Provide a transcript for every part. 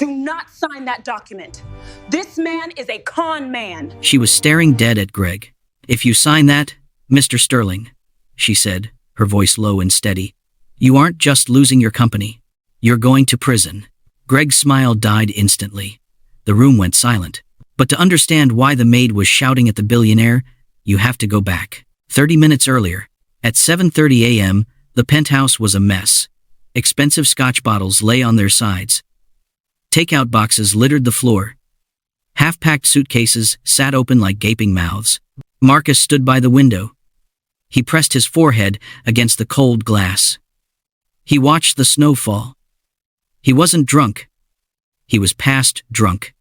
Do not sign that document. This man is a con man. She was staring dead at Greg. If you sign that, Mr. Sterling, she said, her voice low and steady, you aren't just losing your company. You're going to prison. Greg's smile died instantly. The room went silent. But to understand why the maid was shouting at the billionaire, you have to go back. 30 minutes earlier, at 7:30 a.m., the penthouse was a mess. Expensive scotch bottles lay on their sides. Takeout boxes littered the floor. Half-packed suitcases sat open like gaping mouths. Marcus stood by the window. He pressed his forehead against the cold glass. He watched the snow fall. He wasn't drunk. He was past drunk.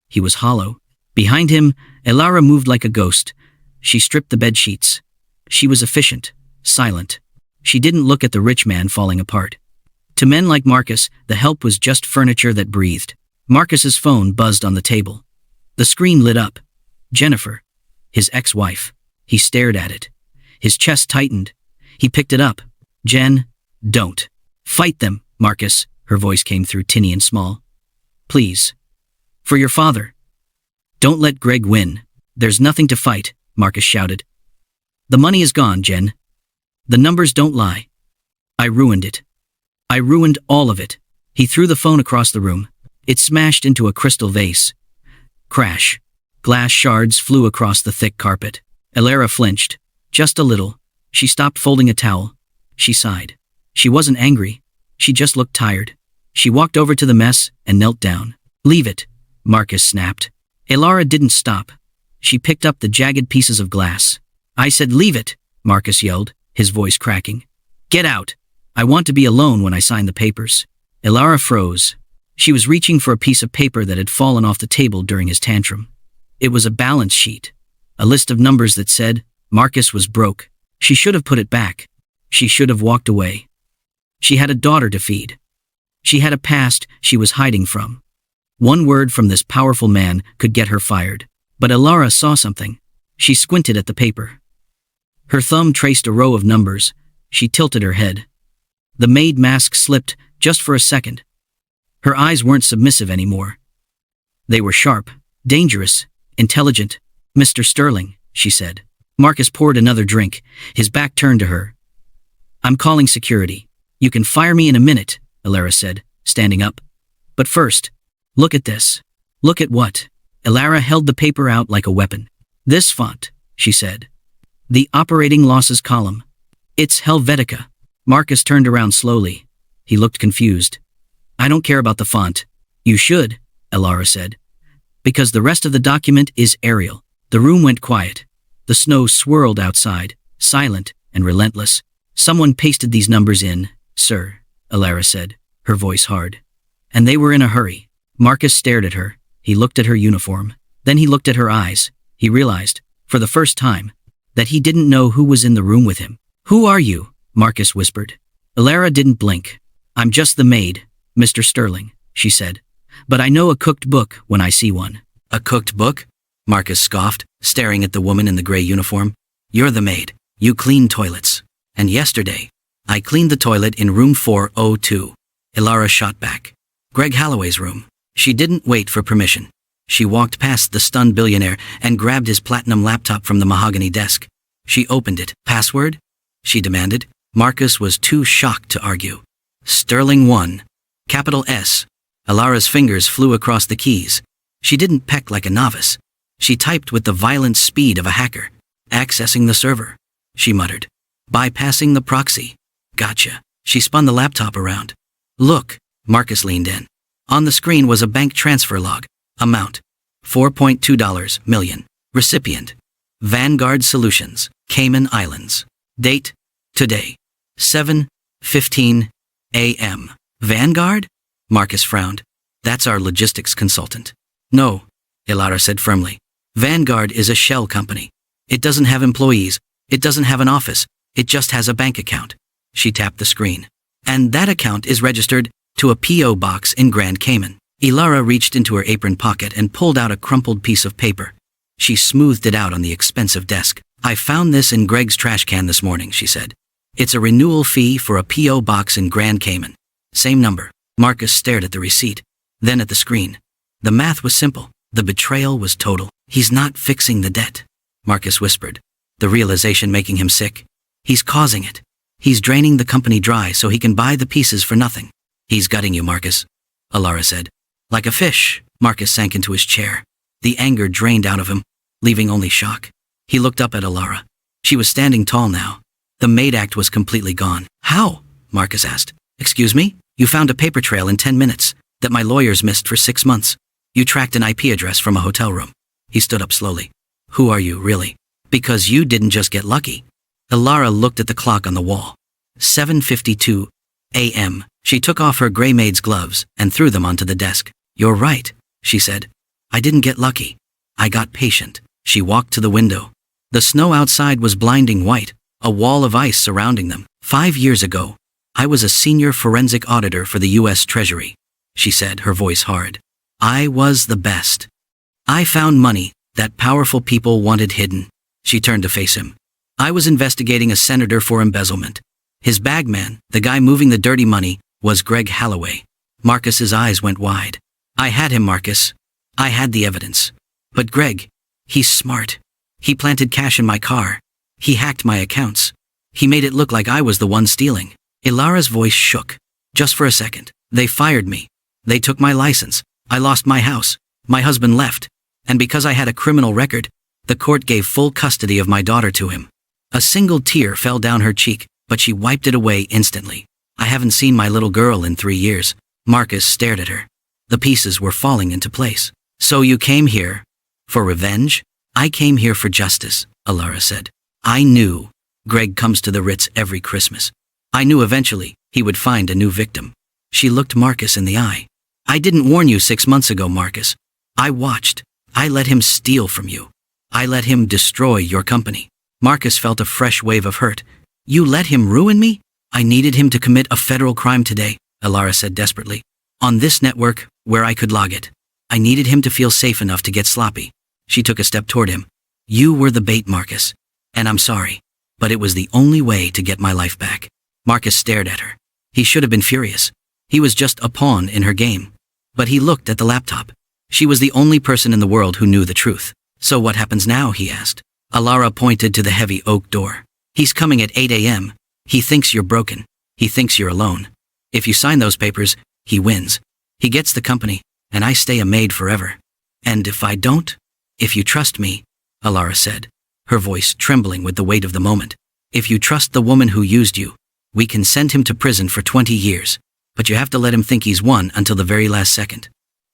He was hollow. Behind him, Elara moved like a ghost. She stripped the bedsheets. She was efficient, silent. She didn't look at the rich man falling apart. To men like Marcus, the help was just furniture that breathed. Marcus's phone buzzed on the table. The screen lit up. Jennifer, his ex-wife. He stared at it. His chest tightened. He picked it up. Jen, don't. Fight them, Marcus. Her voice came through tinny and small. Please. For your father. Don't let Greg win. There's nothing to fight, Marcus shouted. The money is gone, Jen. The numbers don't lie. I ruined it. I ruined all of it. He threw the phone across the room. It smashed into a crystal vase. Crash. Glass shards flew across the thick carpet. Elara flinched. Just a little. She stopped folding a towel. She sighed. She wasn't angry. She just looked tired. She walked over to the mess and knelt down. Leave it, Marcus snapped. Elara didn't stop. She picked up the jagged pieces of glass. I said leave it, Marcus yelled, his voice cracking. Get out. I want to be alone when I sign the papers. Elara froze. She was reaching for a piece of paper that had fallen off the table during his tantrum. It was a balance sheet. A list of numbers that said Marcus was broke. She should have put it back. She should have walked away. She had a daughter to feed. She had a past she was hiding from. One word from this powerful man could get her fired. But Elara saw something. She squinted at the paper. Her thumb traced a row of numbers. She tilted her head. The maid mask slipped just for a second. Her eyes weren't submissive anymore. They were sharp, dangerous, intelligent. Mr. Sterling, she said. Marcus poured another drink, his back turned to her. I'm calling security. You can fire me in a minute, Elara said, standing up. But first, look at this. Look at what? Elara held the paper out like a weapon. This font, she said. The operating losses column. It's Helvetica. Marcus turned around slowly. He looked confused. I don't care about the font. You should, Elara said. Because the rest of the document is Arial. The room went quiet. The snow swirled outside, silent and relentless. Someone pasted these numbers in, sir, Elara said, her voice hard. And they were in a hurry. Marcus stared at her. He looked at her uniform. Then he looked at her eyes. He realized, for the first time, that he didn't know who was in the room with him. Who are you? Marcus whispered. Elara didn't blink. I'm just the maid, Mr. Sterling, she said. But I know a cooked book when I see one. A cooked book? Marcus scoffed, staring at the woman in the gray uniform. You're the maid. You clean toilets. And yesterday, I cleaned the toilet in room 402. Elara shot back. Greg Halloway's room. She didn't wait for permission. She walked past the stunned billionaire and grabbed his platinum laptop from the mahogany desk. She opened it. Password? She demanded. Marcus was too shocked to argue. Sterling 1. Capital S. Elara's fingers flew across the keys. She didn't peck like a novice. She typed with the violent speed of a hacker. Accessing the server, she muttered. Bypassing the proxy. Gotcha. She spun the laptop around. Look, Marcus leaned in. On the screen was a bank transfer log. Amount, $4.2 million. Recipient, Vanguard Solutions, Cayman Islands. Date, today, 7:15 a.m. Vanguard? Marcus frowned. That's our logistics consultant. No, Elara said firmly. Vanguard is a shell company. It doesn't have employees. It doesn't have an office. It just has a bank account. She tapped the screen. And that account is registered to a P.O. box in Grand Cayman. Elara reached into her apron pocket and pulled out a crumpled piece of paper. She smoothed it out on the expensive desk. I found this in Greg's trash can this morning, she said. It's a renewal fee for a P.O. box in Grand Cayman. Same number. Marcus stared at the receipt. then at the screen. The math was simple. The betrayal was total. He's not fixing the debt, Marcus whispered, the realization making him sick. He's causing it. He's draining the company dry so he can buy the pieces for nothing. He's gutting you, Marcus, Elara said. Like a fish, Marcus sank into his chair. The anger drained out of him, leaving only shock. He looked up at Elara. She was standing tall now. The Maid act was completely gone. How? Marcus asked. Excuse me? You found a paper trail in 10 minutes that my lawyers missed for 6 months. You tracked an IP address from a hotel room. He stood up slowly. Who are you, really? Because you didn't just get lucky. Elara looked at the clock on the wall. 7:52 a.m. She took off her gray maid's gloves and threw them onto the desk. You're right, she said. I didn't get lucky. I got patient. She walked to the window. The snow outside was blinding white, a wall of ice surrounding them. 5 years ago, I was a senior forensic auditor for the U.S. Treasury, she said, her voice hard. I was the best. I found money that powerful people wanted hidden. She turned to face him. I was investigating a senator for embezzlement. His bagman, the guy moving the dirty money, was Greg Halloway. Marcus's eyes went wide. I had him, Marcus. I had the evidence. But Greg, he's smart. He planted cash in my car. He hacked my accounts. He made it look like I was the one stealing. Elara's voice shook. Just for a second. They fired me. They took my license. I lost my house. My husband left. And because I had a criminal record, the court gave full custody of my daughter to him. A single tear fell down her cheek, but she wiped it away instantly. I haven't seen my little girl in 3 years. Marcus stared at her. The pieces were falling into place. So you came here for revenge? I came here for justice, Elara said. I knew. Greg comes to the Ritz every Christmas. I knew eventually he would find a new victim. She looked Marcus in the eye. I didn't warn you 6 months ago, Marcus. I watched. I let him steal from you. I let him destroy your company. Marcus felt a fresh wave of hurt. You let him ruin me? I needed him to commit a federal crime today, Elara said desperately. On this network, where I could log it. I needed him to feel safe enough to get sloppy. She took a step toward him. You were the bait, Marcus. And I'm sorry. But it was the only way to get my life back. Marcus stared at her. He should have been furious. He was just a pawn in her game. But he looked at the laptop. She was the only person in the world who knew the truth. So what happens now, he asked. Elara pointed to the heavy oak door. He's coming at 8 a.m. He thinks you're broken. He thinks you're alone. If you sign those papers, he wins. He gets the company, and I stay a maid forever. And if I don't? If you trust me, Elara said, her voice trembling with the weight of the moment. If you trust the woman who used you, we can send him to prison for 20 years. But you have to let him think he's won until the very last second.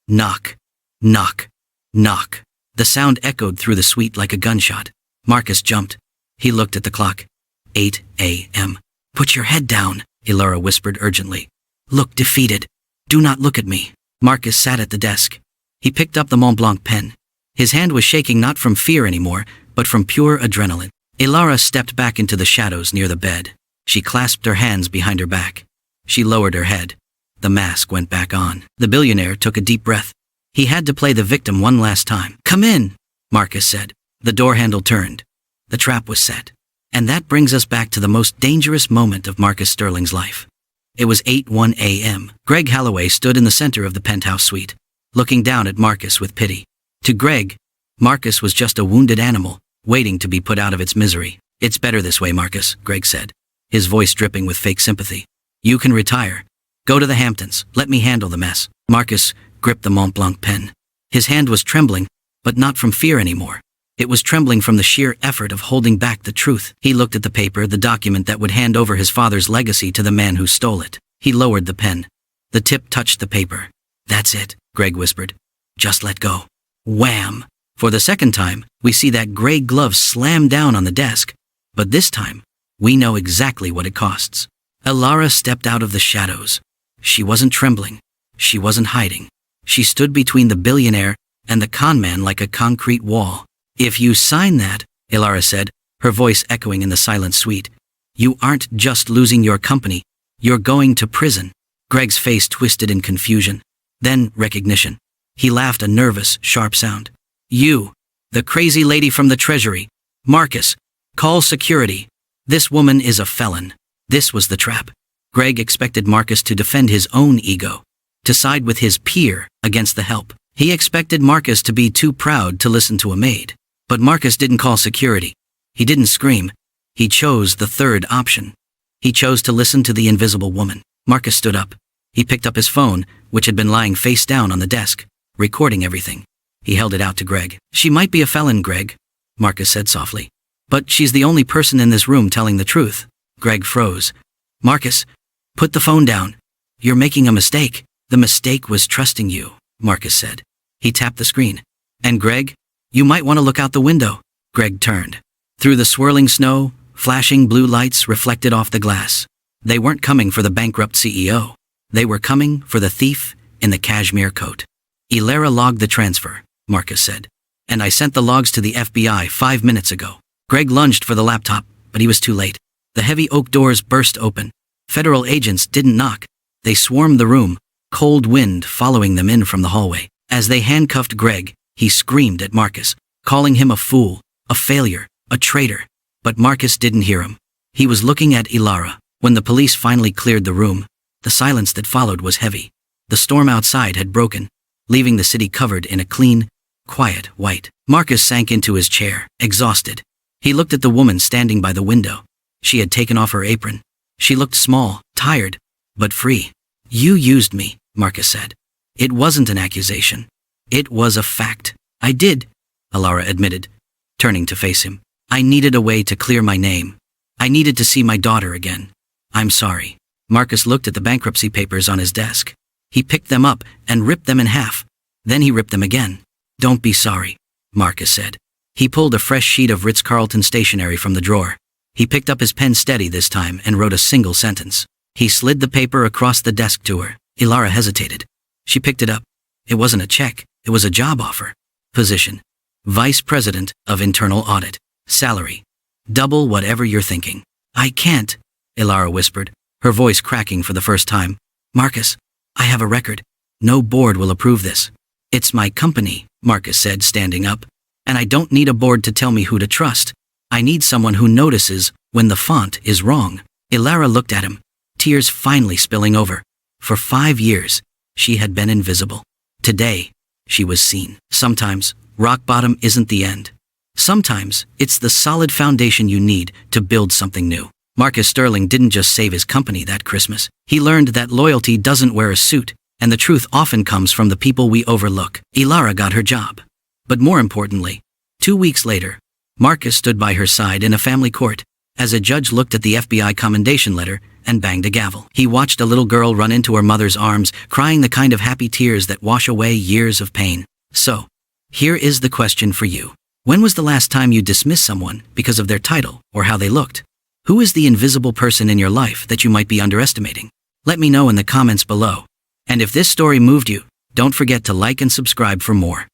Knock. Knock. Knock. The sound echoed through the suite like a gunshot. Marcus jumped. He looked at the clock. 8 a.m. Put your head down, Elara whispered urgently. Look defeated. Do not look at me. Marcus sat at the desk. He picked up the Mont Blanc pen. His hand was shaking not from fear anymore, but from pure adrenaline. Elara stepped back into the shadows near the bed. She clasped her hands behind her back. She lowered her head. The mask went back on. The billionaire took a deep breath. He had to play the victim one last time. Come in, Marcus said. The door handle turned. The trap was set. And that brings us back to the most dangerous moment of Marcus Sterling's life. It was 8:01 a.m. Greg Halloway stood in the center of the penthouse suite, looking down at Marcus with pity. To Greg, Marcus was just a wounded animal, waiting to be put out of its misery. It's better this way, Marcus, Greg said, his voice dripping with fake sympathy. You can retire. Go to the Hamptons. Let me handle the mess. Marcus gripped the Mont Blanc pen. His hand was trembling, but not from fear anymore. It was trembling from the sheer effort of holding back the truth. He looked at the paper, the document that would hand over his father's legacy to the man who stole it. He lowered the pen. The tip touched the paper. That's it, Greg whispered. Just let go. Wham! For the second time, we see that gray glove slam down on the desk. But this time, we know exactly what it costs. Elara stepped out of the shadows. She wasn't trembling. She wasn't hiding. She stood between the billionaire and the con man like a concrete wall. If you sign that, Elara said, her voice echoing in the silent suite, you aren't just losing your company, you're going to prison. Greg's face twisted in confusion, then recognition. He laughed a nervous, sharp sound. You, the crazy lady from the Treasury. Marcus, call security. This woman is a felon. This was the trap. Greg expected Marcus to defend his own ego. to side with his peer against the help. He expected Marcus to be too proud to listen to a maid. But Marcus didn't call security. He didn't scream. He chose the third option. He chose to listen to the invisible woman. Marcus stood up. He picked up his phone, which had been lying face down on the desk, recording everything. He held it out to Greg. "She might be a felon, Greg," Marcus said softly. "But she's the only person in this room telling the truth." Greg froze. "Marcus, put the phone down. You're making a mistake." "The mistake was trusting you," Marcus said. He tapped the screen. "And Greg, you might want to look out the window." Greg turned. Through the swirling snow, flashing blue lights reflected off the glass. They weren't coming for the bankrupt CEO. They were coming for the thief in the cashmere coat. "Elara logged the transfer," Marcus said. "And I sent the logs to the FBI 5 minutes ago." Greg lunged for the laptop, but he was too late. The heavy oak doors burst open. Federal agents didn't knock. They swarmed the room, cold wind following them in from the hallway. As they handcuffed Greg, he screamed at Marcus, calling him a fool, a failure, a traitor. But Marcus didn't hear him. He was looking at Elara. When the police finally cleared the room, the silence that followed was heavy. The storm outside had broken, leaving the city covered in a clean, quiet white. Marcus sank into his chair, exhausted. He looked at the woman standing by the window. She had taken off her apron. She looked small, tired, but free. "You used me," Marcus said. "It wasn't an accusation. It was a fact." "I did," Elara admitted, turning to face him. "I needed a way to clear my name. I needed to see my daughter again. I'm sorry." Marcus looked at the bankruptcy papers on his desk. He picked them up and ripped them in half. Then he ripped them again. "Don't be sorry," Marcus said. He pulled a fresh sheet of Ritz-Carlton stationery from the drawer. He picked up his pen steady this time and wrote a single sentence. He slid the paper across the desk to her. Elara hesitated. She picked it up. It wasn't a check. It was a job offer. Position: Vice President of Internal Audit. Salary: double whatever you're thinking. "I can't," Elara whispered, her voice cracking for the first time. "Marcus, I have a record. No board will approve this." "It's my company," Marcus said, standing up. "And I don't need a board to tell me who to trust. I need someone who notices when the font is wrong." Elara looked at him, tears finally spilling over. For 5 years, she had been invisible. Today, she was seen. Sometimes, rock bottom isn't the end. Sometimes, it's the solid foundation you need to build something new. Marcus Sterling didn't just save his company that Christmas. He learned that loyalty doesn't wear a suit, and the truth often comes from the people we overlook. Elara got her job. But more importantly, 2 weeks later, Marcus stood by her side in a family court, as a judge looked at the FBI commendation letter and banged a gavel. He watched a little girl run into her mother's arms, crying the kind of happy tears that wash away years of pain. So, here is the question for you. When was the last time you dismissed someone because of their title or how they looked? Who is the invisible person in your life that you might be underestimating? Let me know in the comments below. And if this story moved you, don't forget to like and subscribe for more.